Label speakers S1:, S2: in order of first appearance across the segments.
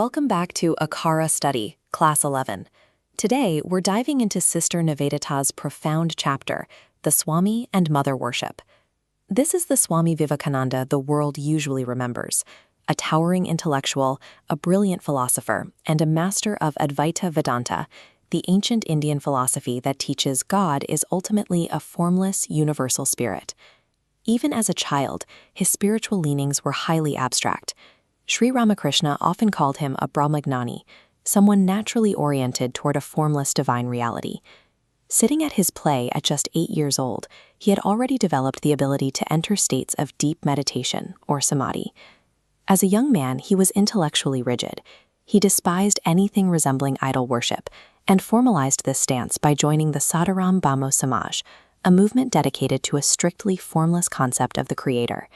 S1: welcome back to Akhara Study, Class 11. Today, we're diving into Sister Nivedita's profound chapter, the Swami and Mother-Worship. This is the Swami Vivekananda the world usually remembers, a towering intellectual, a brilliant philosopher, and a master of Advaita Vedanta, the ancient Indian philosophy that teaches God is ultimately a formless, universal spirit. Even as a child, his spiritual leanings were highly abstract. Sri Ramakrishna often called him a Brahmajnani, someone naturally oriented toward a formless divine reality. Sitting at his play at just 8 years old, he had already developed the ability to enter states of deep meditation, or samadhi. As a young man, he was intellectually rigid. He despised anything resembling idol worship, and formalized this stance by joining the Sadharam Bhamo Samaj, a movement dedicated to a strictly formless concept of the Creator.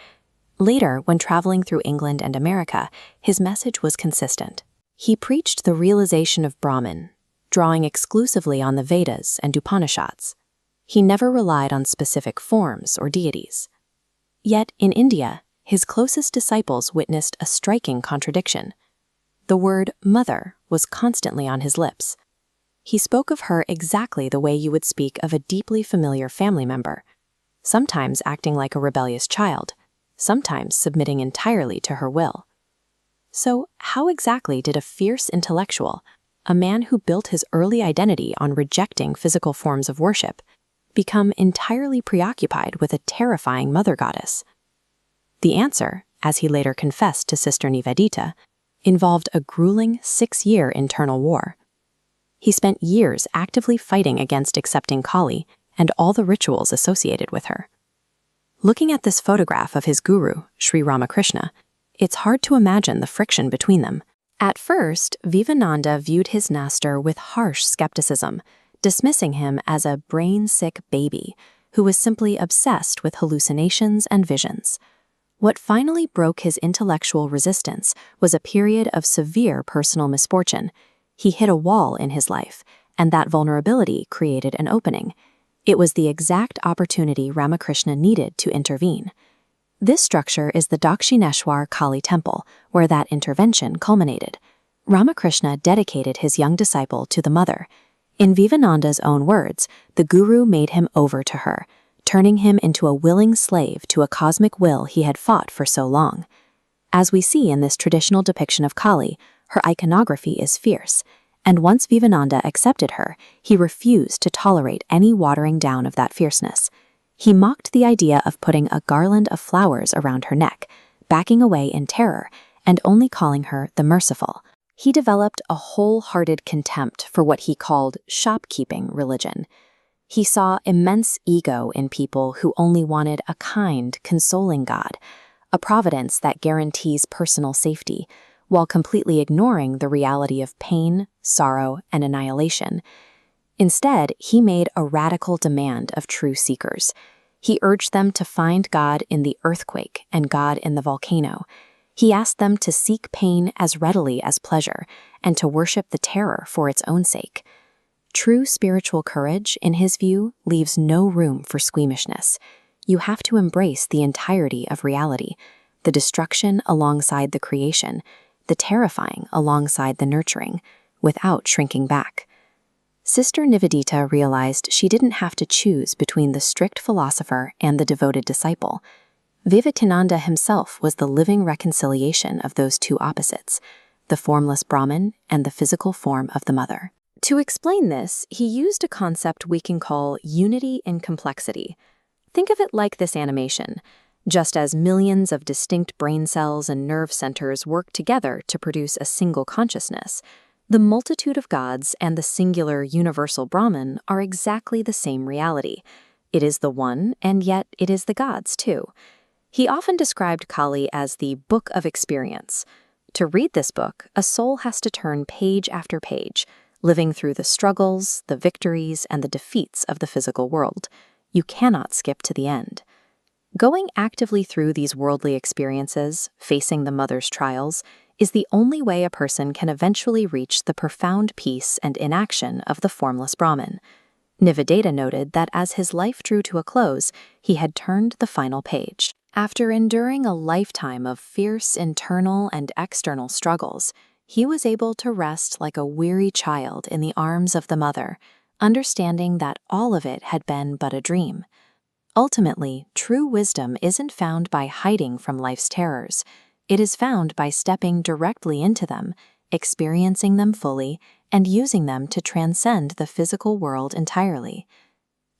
S1: Later, when traveling through England and America, his message was consistent. He preached the realization of Brahman, drawing exclusively on the Vedas and Upanishads. He never relied on specific forms or deities. Yet, in India, his closest disciples witnessed a striking contradiction. The word mother was constantly on his lips. He spoke of her exactly the way you would speak of a deeply familiar family member, sometimes acting like a rebellious child, sometimes submitting entirely to her will. So, how exactly did a fierce intellectual, a man who built his early identity on rejecting physical forms of worship, become entirely preoccupied with a terrifying mother goddess? The answer, as he later confessed to Sister Nivedita, involved a grueling 6-year internal war. He spent years actively fighting against accepting Kali and all the rituals associated with her. Looking at this photograph of his guru, Sri Ramakrishna, it's hard to imagine the friction between them. At first, Vivekananda viewed his master with harsh skepticism, dismissing him as a brain-sick baby who was simply obsessed with hallucinations and visions. What finally broke his intellectual resistance was a period of severe personal misfortune. He hit a wall in his life, and that vulnerability created an opening. It was the exact opportunity Ramakrishna needed to intervene. This structure is the Dakshineshwar Kali temple, where that intervention culminated. Ramakrishna dedicated his young disciple to the mother. In Vivekananda's own words, the guru made him over to her, turning him into a willing slave to a cosmic will he had fought for so long. As we see in this traditional depiction of Kali, her iconography is fierce, and once Vivekananda accepted her, he refused to tolerate any watering down of that fierceness. He mocked the idea of putting a garland of flowers around her neck, backing away in terror, and only calling her the merciful. He developed a wholehearted contempt for what he called shopkeeping religion. He saw immense ego in people who only wanted a kind, consoling God, a providence that guarantees personal safety, while completely ignoring the reality of pain, sorrow, and annihilation. Instead, he made a radical demand of true seekers. He urged them to find God in the earthquake and God in the volcano. He asked them to seek pain as readily as pleasure, and to worship the terror for its own sake. True spiritual courage, in his view, leaves no room for squeamishness. You have to embrace the entirety of reality, the destruction alongside the creation, the terrifying alongside the nurturing, without shrinking back. Sister Nivedita realized she didn't have to choose between the strict philosopher and the devoted disciple. Vivekananda himself was the living reconciliation of those two opposites, the formless Brahman and the physical form of the mother. To explain this, he used a concept we can call unity in complexity. Think of it like this animation. Just as millions of distinct brain cells and nerve centers work together to produce a single consciousness, the multitude of gods and the singular universal Brahman are exactly the same reality. It is the one, and yet it is the gods too. He often described Kali as the book of experience. To read this book, a soul has to turn page after page, living through the struggles, the victories, and the defeats of the physical world. You cannot skip to the end. Going actively through these worldly experiences, facing the mother's trials, is the only way a person can eventually reach the profound peace and inaction of the formless Brahman. Nivedita noted that as his life drew to a close, he had turned the final page. After enduring a lifetime of fierce internal and external struggles, he was able to rest like a weary child in the arms of the mother, understanding that all of it had been but a dream. Ultimately, true wisdom isn't found by hiding from life's terrors. It is found by stepping directly into them, experiencing them fully, and using them to transcend the physical world entirely.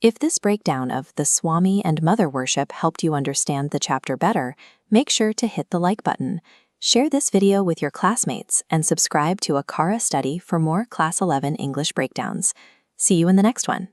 S1: If this breakdown of the Swami and Mother-Worship helped you understand the chapter better, make sure to hit the like button. Share this video with your classmates and subscribe to Akhara Study for more Class 11 English breakdowns. See you in the next one.